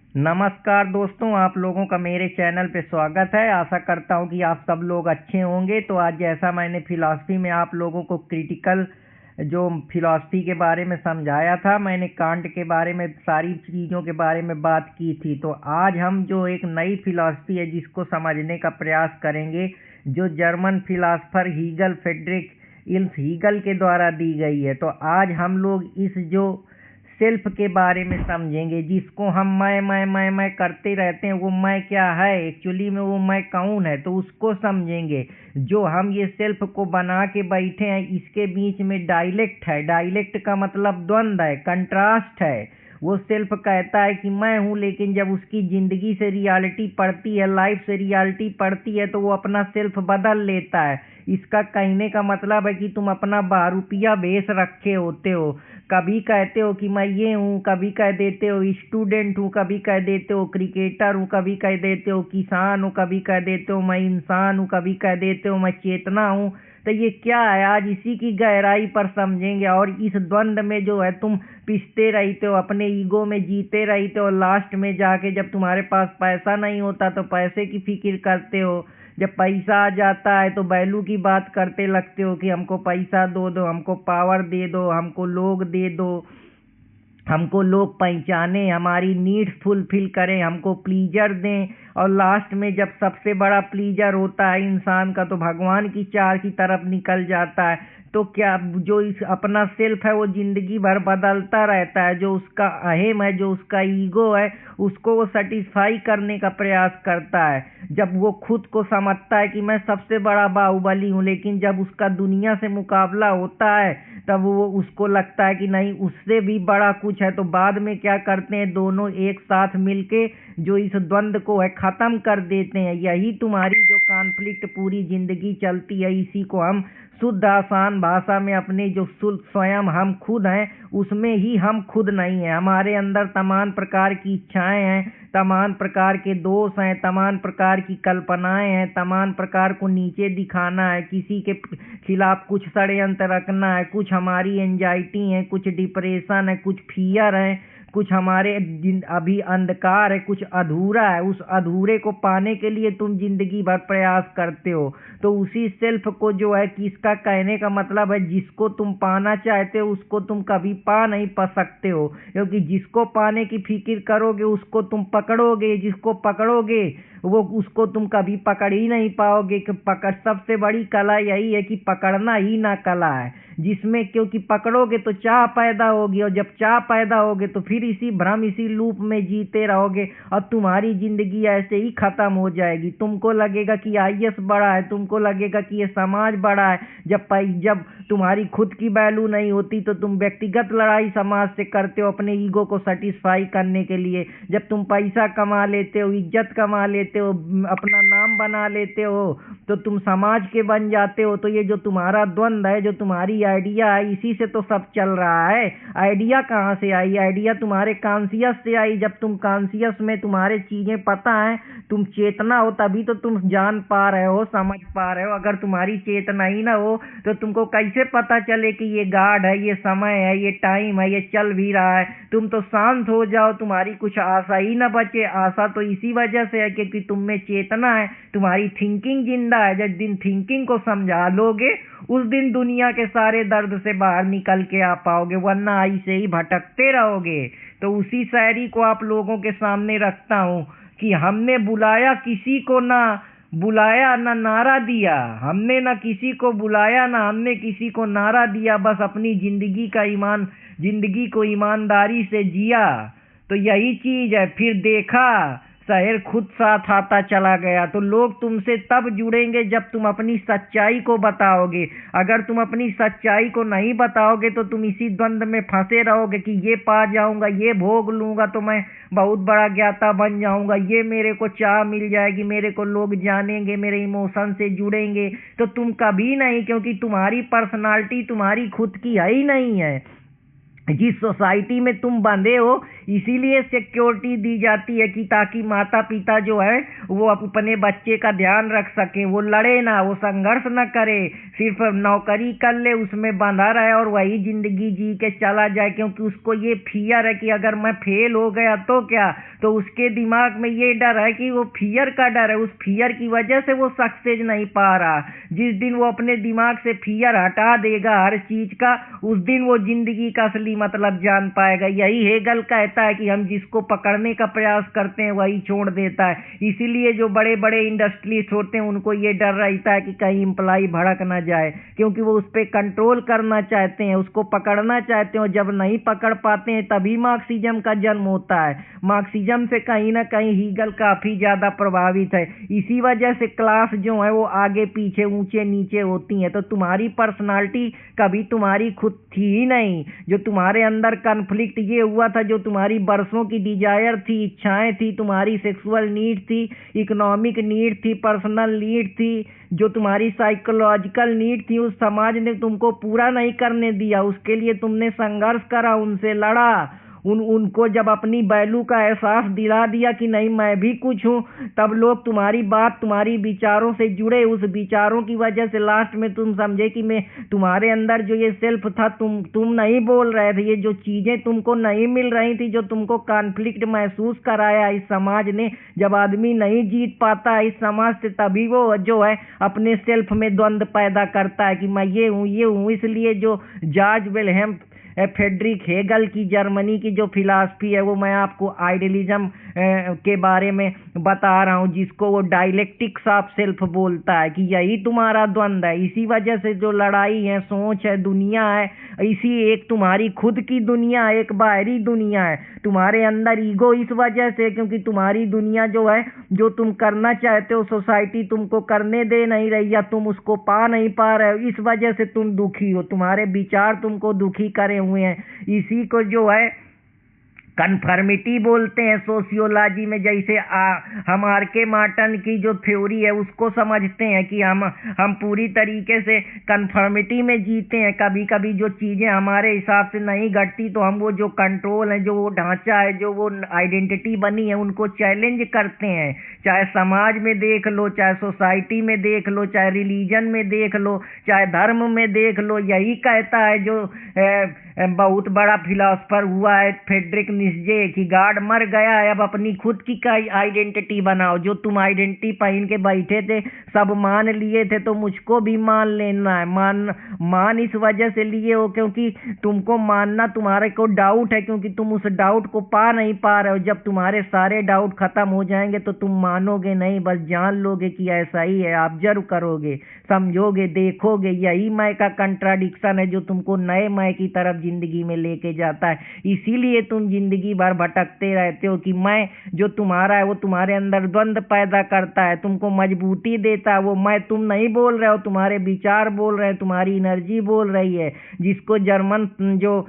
नमस्कार दोस्तों, आप लोगों का मेरे चैनल पे स्वागत है। आशा करता हूँ कि आप सब लोग अच्छे होंगे। तो आज जैसा मैंने फिलॉसफी में आप लोगों को क्रिटिकल जो फिलॉसफी के बारे में समझाया था, मैंने कांट के बारे में सारी चीज़ों के बारे में बात की थी। तो आज हम जो एक नई फिलॉसफी है जिसको समझने का प्रयास करेंगे, जो जर्मन फिलॉसफर हीगल, फ्रेडरिक इल्स हीगल के द्वारा दी गई है। तो आज हम लोग इस जो सेल्फ के बारे में समझेंगे, जिसको हम मैं करते रहते हैं। वो मैं क्या है, एक्चुअली में वो मैं कौन है, तो उसको समझेंगे। जो हम ये सेल्फ को बना के बैठे हैं, इसके बीच में डायलेक्ट है। डायलेक्ट का मतलब द्वंद्व है, कंट्रास्ट है। वो सेल्फ कहता है कि मैं हूँ, लेकिन जब उसकी जिंदगी से रियलिटी पड़ती है, लाइफ से रियलिटी पड़ती है, तो वो अपना सेल्फ बदल लेता है। इसका कहने का मतलब है कि तुम अपना बहरूपिया भेष रखे होते हो। कभी कहते हो कि मैं ये हूँ, कभी कह देते हो स्टूडेंट हूँ, कभी कह देते हो क्रिकेटर हूँ, कभी कह देते हो किसान हूँ, कभी कह देते हो मैं इंसान हूँ, कभी कह देते हो मैं चेतना हूँ। तो ये क्या है, आज इसी की गहराई पर समझेंगे। और इस द्वंद में जो है तुम पिसते रहते हो, अपने ईगो में जीते रहते हो। लास्ट में जाके जब तुम्हारे पास पैसा नहीं होता तो पैसे की फिक्र करते हो। जब पैसा आ जाता है तो वैल्यू की बात करते लगते हो कि हमको पैसा दो दो, हमको पावर दे दो, हमको लोग दे दो, हमको लोग पहचाने, हमारी नीड्स फुलफिल करें, हमको प्लीजर दें। और लास्ट में जब सबसे बड़ा प्लीजर होता है इंसान का, तो भगवान की चार की तरफ निकल जाता है। तो क्या जो इस अपना सेल्फ है वो जिंदगी भर बदलता रहता है। जो उसका अहम है, जो उसका ईगो है, उसको वो सेटिस्फाई करने का प्रयास करता है। जब वो खुद को समझता है कि मैं सबसे बड़ा बाहुबली हूँ, लेकिन जब उसका दुनिया से मुकाबला होता है तब वो उसको लगता है कि नहीं, उससे भी बड़ा कुछ है। तो बाद में क्या करते हैं, दोनों एक साथ मिलके जो इस द्वंद को है खत्म कर देते हैं। यही तुम्हारी जो कॉन्फ्लिक्ट पूरी जिंदगी चलती है, इसी को हम शुद्ध आसान भाषा में अपने जो स्वयं हम खुद हैं, उसमें ही हम खुद नहीं हैं। हमारे अंदर तमाम प्रकार की इच्छाएं हैं, तमाम प्रकार के दोष हैं, तमाम प्रकार की कल्पनाएं हैं, तमाम प्रकार को नीचे दिखाना है, किसी के खिलाफ कुछ षड्यंत्र रखना है। कुछ हमारी एंजाइटी है, कुछ डिप्रेशन है, कुछ फियर है, कुछ हमारे अभी अंधकार है, कुछ अधूरा है। उस अधूरे को पाने के लिए तुम जिंदगी भर प्रयास करते हो। तो उसी सेल्फ को जो है कि इसका कहने का मतलब है, जिसको तुम पाना चाहते हो उसको तुम कभी पा नहीं पा सकते हो, क्योंकि जिसको पाने की फिक्र करोगे उसको तुम पकड़ोगे, जिसको पकड़ोगे वो उसको तुम कभी पकड़ ही नहीं पाओगे। कि पकड़ सबसे बड़ी कला यही है कि पकड़ना ही ना कला है, जिसमें क्योंकि पकड़ोगे तो चाह पैदा होगी, और जब चाह पैदा होगे तो फिर इसी भ्रम, इसी लूप में जीते रहोगे, और तुम्हारी जिंदगी ऐसे ही खत्म हो जाएगी। तुमको लगेगा कि आईएएस बड़ा है, तुमको लगेगा कि ये समाज बड़ा है। जब तुम्हारी खुद की वैल्यू नहीं होती तो तुम व्यक्तिगत लड़ाई समाज से करते हो अपने ईगो को सेटिस्फाई करने के लिए। जब तुम पैसा कमा लेते हो, इज्जत कमा लेते हो, अपना नाम बना लेते हो, तो तुम समाज के बन जाते हो। तो ये जो तुम्हारा द्वंद है, जो तुम्हारी आइडिया है, इसी से तो सब चल रहा है। आइडिया कहाँ से आई? आइडिया तुम्हारे कॉन्शियस से आई। जब तुम कॉन्शियस में तुम्हारे चीजें पता है, तुम चेतना हो, तभी तो तुम जान पा रहे हो, समझ पा रहे हो। अगर तुम्हारी चेतना ही ना हो तो तुमको कैसे पता चले कि ये गाड है, ये समय है, ये टाइम है, ये चल भी रहा है। तुम तो शांत हो जाओ, तुम्हारी कुछ आशा ही ना बचे। आशा तो इसी वजह से है क्योंकि तुम में चेतना है, तुम्हारी थिंकिंग जिंदा है। जिस दिन थिंकिंग को समझा लोगे, उस दिन दुनिया के सारे दर्द से बाहर निकल के आ पाओगे, वरना ऐसे ही भटकते रहोगे। तो उसी शायरी को आप लोगों के सामने रखता हूँ कि हमने बुलाया किसी को ना बुलाया, ना नारा दिया। हमने ना किसी को बुलाया, ना हमने किसी को नारा दिया, बस अपनी जिंदगी को ईमानदारी से जिया। तो यही चीज है। फिर देखा शहर खुद साथ आता चला गया। तो लोग तुमसे तब जुड़ेंगे जब तुम अपनी सच्चाई को बताओगे। अगर तुम अपनी सच्चाई को नहीं बताओगे तो तुम इसी द्वंद में फंसे रहोगे कि ये पा जाऊंगा, ये भोग लूंगा तो मैं बहुत बड़ा ज्ञाता बन जाऊंगा, ये मेरे को चाह मिल जाएगी, मेरे को लोग जानेंगे, मेरे इमोशन से जुड़ेंगे। तो तुम कभी नहीं, क्योंकि तुम्हारी पर्सनालिटी तुम्हारी खुद की है ही नहीं है। जिस सोसाइटी में तुम बंधे हो, इसीलिए सिक्योरिटी दी जाती है कि ताकि माता पिता जो है वो अपने बच्चे का ध्यान रख सके, वो लड़े ना, वो संघर्ष ना करे, सिर्फ नौकरी कर ले, उसमें बंधा रहे और वही जिंदगी जी के चला जाए। क्योंकि उसको ये फियर है कि अगर मैं फेल हो गया तो क्या, तो उसके दिमाग में ये डर है कि वो फियर का डर है, उस फियर की वजह से वो सक्सेस नहीं पा रहा। जिस दिन वो अपने दिमाग से फियर हटा देगा हर चीज का, उस दिन वो जिंदगी का असली मतलब जान पाएगा। यही हेगल कहता है कि हम जिसको पकड़ने का प्रयास करते हैं वही छोड़ देता है। इसीलिए जो बड़े बड़े इंडस्ट्रियलिस्ट होते हैं उनको ये डर रहता है कि कहीं एम्प्लॉय भड़क ना जाए, क्योंकि वो उस पर कंट्रोल करना चाहते हैं, उसको पकड़ना चाहते हैं, और जब नहीं पकड़ पाते हैं तभी मार्क्सिज्म का जन्म होता है। मार्क्सिज्म से कहीं ना कहीं हीगल काफी ज्यादा प्रभावित है। इसी वजह से क्लास जो है वो आगे पीछे ऊंचे नीचे होती है। तो तुम्हारी पर्सनालिटी कभी तुम्हारी खुद थी ही नहीं। जो तुम्हारे अंदर कन्फ्लिक्ट ये हुआ था, जो तुम्हारी बरसों की डिजायर थी, इच्छाएं थी, तुम्हारी सेक्सुअल नीड थी, इकोनॉमिक नीड थी, पर्सनल नीड थी, जो तुम्हारी साइकोलॉजिकल नीड थी, उस समाज ने तुमको पूरा नहीं करने दिया। उसके लिए तुमने संघर्ष करा, उनसे लड़ा, उनको जब अपनी वैल्यू का एहसास दिला दिया कि नहीं मैं भी कुछ हूँ, तब लोग तुम्हारी बात, तुम्हारी विचारों से जुड़े। उस विचारों की वजह से लास्ट में तुम समझे कि मैं तुम्हारे अंदर जो ये सेल्फ था, तुम नहीं बोल रहे थे, ये जो चीजें तुमको नहीं मिल रही थी, जो तुमको कॉन्फ्लिक्ट महसूस कराया इस समाज ने। जब आदमी नहीं जीत पाता है इस समाज से, तभी वो जो है अपने सेल्फ में द्वंद्व पैदा करता है कि मैं ये हूँ ये हूँ। इसलिए जो जॉर्ज विल्हेम फ्रेडरिक हेगल की जर्मनी की जो फिलॉसफी है वो मैं आपको आइडियलिज्म के बारे में बता रहा हूँ, जिसको वो डायलेक्टिक्स ऑफ सेल्फ बोलता है कि यही तुम्हारा द्वंद्व है। इसी वजह से जो लड़ाई है, सोच है, दुनिया है, इसी एक तुम्हारी खुद की दुनिया है, एक बाहरी दुनिया है। तुम्हारे अंदर ईगो इस वजह से, क्योंकि तुम्हारी दुनिया जो है, जो तुम करना चाहते हो सोसाइटी तुमको करने दे नहीं रही, या तुम उसको पा नहीं पा रहे हो, इस वजह से तुम दुखी हो। तुम्हारे विचार तुमको दुखी करे हुए हैं। इसी को जो है कन्फर्मिटी बोलते हैं सोशियोलॉजी में। जैसे हम आर.के. मार्टन की जो थ्योरी है उसको समझते हैं कि हम पूरी तरीके से कन्फर्मिटी में जीते हैं। कभी कभी जो चीज़ें हमारे हिसाब से नहीं घटती तो हम वो जो कंट्रोल है, जो वो ढांचा है, जो वो आइडेंटिटी बनी है, उनको चैलेंज करते हैं। चाहे समाज में देख लो, चाहे सोसाइटी में देख लो, चाहे रिलीजन में देख लो, चाहे धर्म में देख लो। यही कहता है जो बहुत बड़ा फिलोसफर हुआ है फ्रेडरिक नीत्शे कि गॉड मर गया है, अब अपनी खुद की आइडेंटिटी बनाओ। जो तुम आइडेंटिटी पहन के बैठे थे, सब मान लिए थे, तो मुझको भी मान लेना है। मान इस वजह से लिए हो क्योंकि तुमको मानना, तुम्हारे को डाउट है, क्योंकि तुम उस डाउट को पा नहीं पा रहे हो। जब तुम्हारे सारे डाउट खत्म हो जाएंगे तो तुम मानोगे नहीं, बस जान लोगे कि ऐसा ही है। ऑब्जर्व करोगे, समझोगे, देखोगे। यही मैं का कंट्राडिक्शन है जो तुमको नए मैं की तरफ जिंदगी में लेके जाता है। इसीलिए तुम जिंदगी भर भटकते रहते हो कि मैं जो तुम्हारा है वो तुम्हारे अंदर द्वंद्व पैदा करता है, तुमको मजबूती देता है। वो मैं तुम नहीं बोल रहे हो, तुम्हारे विचार बोल रहे हैं, तुम्हारी एनर्जी बोल रही है, जिसको जर्मन जो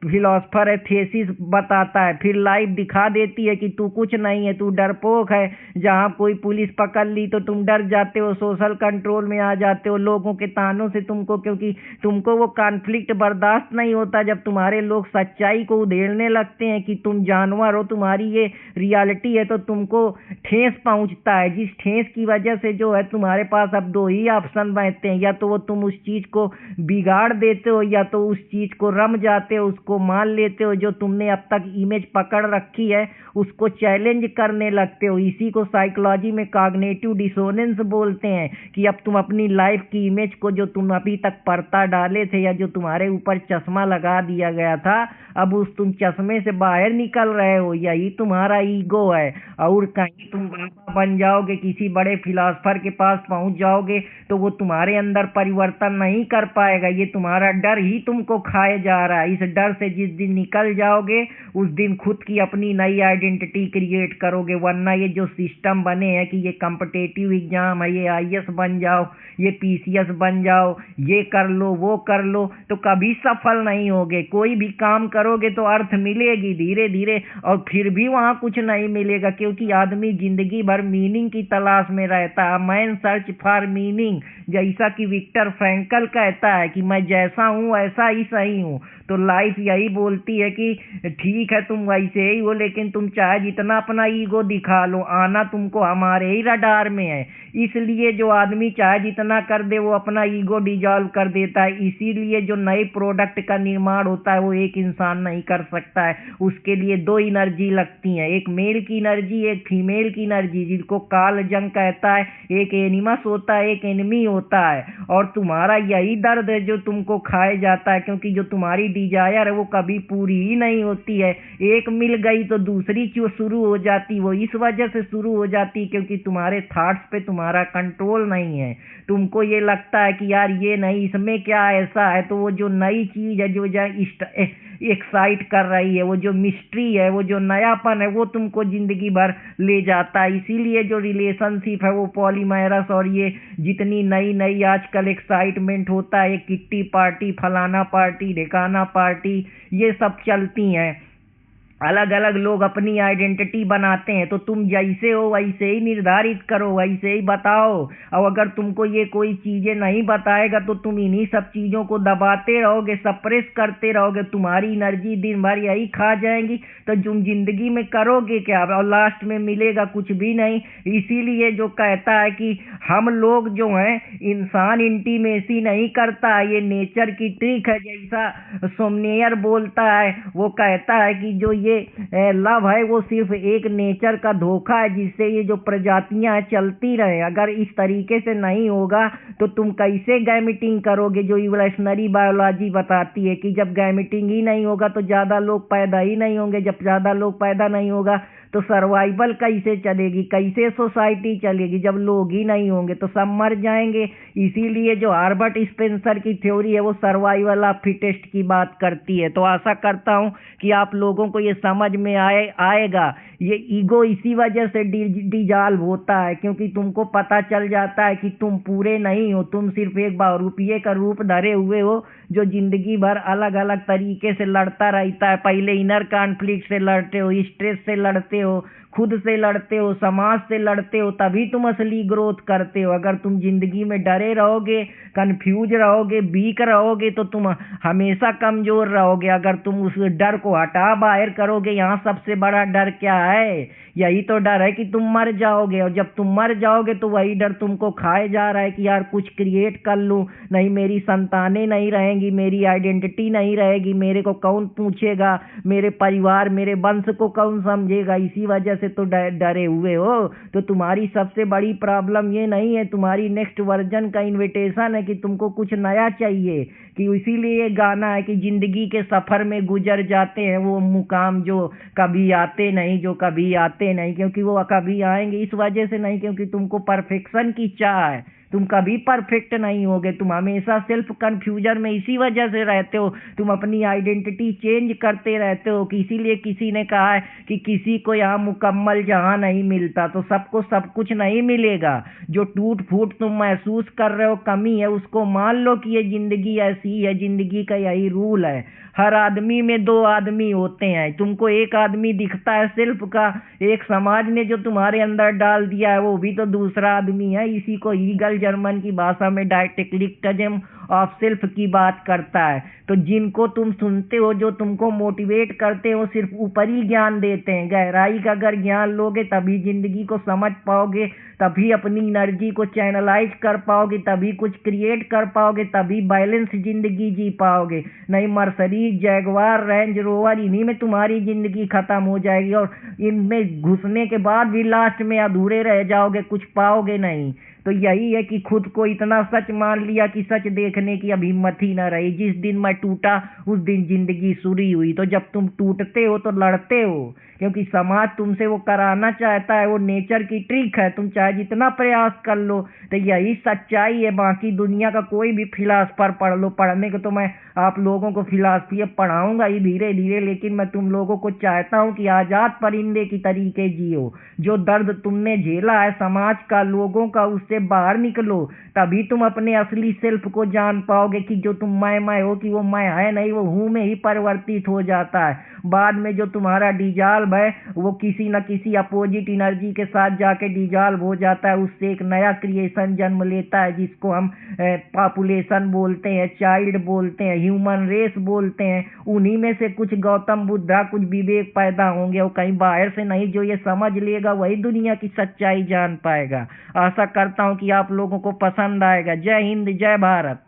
फिलोसफर है थेसिस बताता है। फिर लाइफ दिखा देती है कि तू कुछ नहीं है, तू डरपोक है। जहाँ कोई पुलिस पकड़ ली तो तुम डर जाते हो, सोशल कंट्रोल में आ जाते हो लोगों के तानों से तुमको, क्योंकि तुमको वो कॉन्फ्लिक्ट बर्दाश्त नहीं होता। जब तुम्हारे लोग सच्चाई को उधेड़ने लगते हैं कि तुम जानवर हो, तुम्हारी ये रियलिटी है, तो तुमको ठेस पहुंचता है। जिस ठेस की वजह से जो है तुम्हारे पास अब दो ही ऑप्शन बचते हैं, या तो वो तुम उस चीज को बिगाड़ देते हो, या तो उस चीज को रम जाते हो, उसको मान लेते हो। जो तुमने अब तक इमेज पकड़ रखी है उसको चैलेंज करने लगते हो। इसी को साइकोलॉजी में कॉग्निटिव डिसोनेंस बोलते हैं कि अब तुम अपनी लाइफ की इमेज को, जो तुम अभी तक पर्दा डाले थे या जो तुम्हारे ऊपर चश्मा लगा दिया गया था, अब उस तुम चश्मे से बाहर निकल रहे हो। यही तुम्हारा ईगो है। और कहीं तुम बाबा बन जाओगे, किसी बड़े फिलोसफर के पास पहुंच जाओगे, तो वो तुम्हारे अंदर परिवर्तन नहीं कर पाएगा। ये तुम्हारा डर ही तुमको खाए जा रहा है। इस डर से जिस दिन निकल जाओगे उस दिन खुद की अपनी नई आइडेंटिटी क्रिएट करोगे। वरना ये जो सिस्टम बने हैं कि ये कॉम्पिटिटिव एग्जाम है, ये आईएएस बन जाओ, ये पीसीएस बन जाओ, ये कर लो, वो कर लो, तो कभी सफल नहीं होगे। कोई भी काम करोगे तो अर्थ मिलेगी धीरे धीरे, और फिर भी वहां कुछ नहीं मिलेगा, क्योंकि आदमी जिंदगी भर मीनिंग की तलाश में रहता है। मैन सर्च फॉर मीनिंग, जैसा कि विक्टर फ्रैंकल कहता है कि मैं जैसा हूं ऐसा ही सही हूं। तो लाइफ यही बोलती है कि ठीक है तुम वैसे ही हो, लेकिन तुम चाहे जितना अपना ईगो दिखा लो, आना तुमको हमारे ही रडार में है। इसलिए जो आदमी चाहे जितना कर दे वो अपना ईगो डिजॉल्व कर देता है। इसीलिए जो नए प्रोडक्ट का निर्माण होता है वो एक इंसान नहीं कर सकता है, उसके लिए दो एनर्जी लगती हैं, एक मेल की एनर्जी, एक फीमेल की एनर्जी, जिसको काल जंग कहता है। एक एनिमस होता है, एक एनिमी होता है। और तुम्हारा यही दर्द है जो तुमको खाए जाता है, क्योंकि जो तुम्हारी डिजायर है वो कभी पूरी ही नहीं होती है। एक मिल गई तो दूसरी शुरू हो जाती, वो इस वजह से शुरू हो जाती क्योंकि तुम्हारे थॉट्स पे तुम्हारा कंट्रोल नहीं है। तुमको ये लगता है कि यार ये नहीं, इसमें क्या ऐसा है, तो वो जो नई चीज है जो एक्साइट कर रही है, वो जो मिस्ट्री है, वो जो नयापन है, वो तुमको जिंदगी भर ले जाता है। इसीलिए जो रिलेशनशिप है वो पॉलीमरस और ये जितनी नई नई आजकल एक्साइटमेंट होता है, किट्टी पार्टी, फलाना पार्टी, ढिकाना पार्टी, ये सब चलती हैं। अलग अलग लोग अपनी आइडेंटिटी बनाते हैं, तो तुम जैसे हो वैसे ही निर्धारित करो, वैसे ही बताओ। और अगर तुमको ये कोई चीजें नहीं बताएगा तो तुम इन्हीं सब चीजों को दबाते रहोगे, सप्रेस करते रहोगे, तुम्हारी एनर्जी दिन भर यही खा जाएंगी, तो तुम जिंदगी में करोगे क्या और लास्ट में मिलेगा कुछ भी नहीं। इसीलिए जो कहता है कि हम लोग जो हैं, इंसान इंटीमेसी नहीं करता, ये नेचर की ट्रिक है। जैसा सोमनेयर बोलता है, वो कहता है कि जो ये लव है वो सिर्फ एक नेचर का धोखा है, जिससे ये जो प्रजातियां चलती रहे। अगर इस तरीके से नहीं होगा तो तुम कैसे गैमेटिंग करोगे? जो इवोल्यूशनरी बायोलॉजी बताती है कि जब गैमेटिंग ही नहीं होगा तो ज्यादा लोग पैदा ही नहीं होंगे, जब ज्यादा लोग पैदा नहीं होगा तो सर्वाइवल कैसे चलेगी, कैसे सोसाइटी चलेगी? जब लोग ही नहीं होंगे तो सब मर जाएंगे। इसीलिए जो हर्बर्ट स्पेंसर की थ्योरी है वो सर्वाइवल ऑफ फिटेस्ट की बात करती है। तो आशा करता हूं कि आप लोगों को ये समझ में आएगा। ये ईगो इसी वजह से डिजॉल्व होता है क्योंकि तुमको पता चल जाता है कि तुम पूरे नहीं हो, तुम सिर्फ एक रुपये का रूप धरे हुए हो जो जिंदगी भर अलग अलग तरीके से लड़ता रहता है। पहले इनर कॉन्फ्लिक्ट से लड़ते हो, स्ट्रेस से लड़ते हो, खुद से लड़ते हो, समाज से लड़ते हो, तभी तुम असली ग्रोथ करते हो। अगर तुम जिंदगी में डरे रहोगे, कंफ्यूज रहोगे, वीक रहोगे तो तुम हमेशा कमजोर रहोगे। अगर तुम उस डर को हटा बाहर करोगे, यहाँ सबसे बड़ा डर क्या है? यही तो डर है कि तुम मर जाओगे, और जब तुम मर जाओगे तो वही डर तुमको खाए जा रहा है कि यार कुछ क्रिएट कर लूं, नहीं मेरी संतानें नहीं रहेंगी, मेरी आइडेंटिटी नहीं रहेगी, मेरे को कौन पूछेगा, मेरे परिवार मेरे वंश को कौन समझेगा? इसी वजह से तो डरे हुए हो। तो तुम्हारी सबसे बड़ी प्रॉब्लम ये नहीं है, तुम्हारी नेक्स्ट वर्जन का इनविटेशन है कि तुमको कुछ नया चाहिए। कि इसीलिए गाना है कि जिंदगी के सफर में गुजर जाते हैं वो मुकाम जो कभी आते नहीं, जो कभी आते नहीं, क्योंकि वो कभी आएंगे इस वजह से नहीं क्योंकि तुमको परफेक्शन की चाह है। तुम कभी परफेक्ट नहीं होगे, तुम हमेशा सेल्फ कंफ्यूजन में इसी वजह से रहते हो। तुम अपनी आइडेंटिटी चेंज करते रहते हो कि इसीलिए किसी ने कहा है कि किसी को यहाँ मुकम्मल जहाँ नहीं मिलता, तो सबको सब कुछ नहीं मिलेगा। जो टूट फूट तुम महसूस कर रहे हो, कमी है, उसको मान लो कि ये जिंदगी ऐसी है, जिंदगी का यही रूल है। हर आदमी में दो आदमी होते हैं। तुमको एक आदमी दिखता है सेल्फ का, एक समाज ने जो तुम्हारे अंदर डाल दिया है वो भी तो दूसरा आदमी है। इसी को हीगल जर्मन की भाषा में डायटेक्टिज्म ऑफ सेल्फ की बात करता है। तो जिनको तुम सुनते हो, जो तुमको मोटिवेट करते हो, सिर्फ ऊपरी ज्ञान देते हैं। गहराई का अगर ज्ञान लोगे तभी जिंदगी को समझ पाओगे, तभी अपनी एनर्जी को चैनलाइज कर पाओगे, तभी कुछ क्रिएट कर पाओगे, तभी बैलेंस जिंदगी जी पाओगे। नहीं मर्सिडीज, जैगवार, रेंज रोवर, इन्हीं में तुम्हारी जिंदगी खत्म हो जाएगी और इनमें घुसने के बाद भी लास्ट में अधूरे रह जाओगे, कुछ पाओगे नहीं। तो यही है कि खुद को इतना सच मान लिया कि सच देखने की अब हिम्मत ही ना रही। जिस दिन मैं टूटा उस दिन जिंदगी शुरू हुई। तो जब तुम टूटते हो तो लड़ते हो, क्योंकि समाज तुमसे वो कराना चाहता है, वो नेचर की ट्रिक है। तुम चाहे जितना प्रयास कर लो, तो यही सच्चाई है। बाकी दुनिया का कोई भी फिलासफर पढ़ लो, पढ़ने को तो मैं आप लोगों को फिलासफी अब पढ़ाऊंगा ही धीरे धीरे, लेकिन मैं तुम लोगों को चाहता हूं कि आजाद परिंदे की तरीके जियो। जो दर्द तुमने झेला है समाज का, लोगों का, उससे बाहर निकलो, तभी तुम अपने असली सेल्फ को जान पाओगे कि जो तुम मैं हो, कि वो मैं है नहीं, वो हूं में ही परिवर्तित हो जाता है। बाद में जो तुम्हारा डिजॉल्व है वो किसी न किसी अपोजिट एनर्जी के साथ जाके डिजॉल्व हो जाता है। उससे एक नया क्रिएशन जन्म लेता है, जिसको हम पॉपुलेशन बोलते हैं, चाइल्ड बोलते हैं, ह्यूमन रेस बोलते हैं। उन्हीं में से कुछ गौतम बुद्धा, कुछ विवेक पैदा होंगे, और कहीं बाहर से नहीं। जो ये समझ लेगा वही दुनिया की सच्चाई जान पाएगा। आशा करता हूं कि आप लोगों को पसंद आएगा। जय हिंद, जय भारत।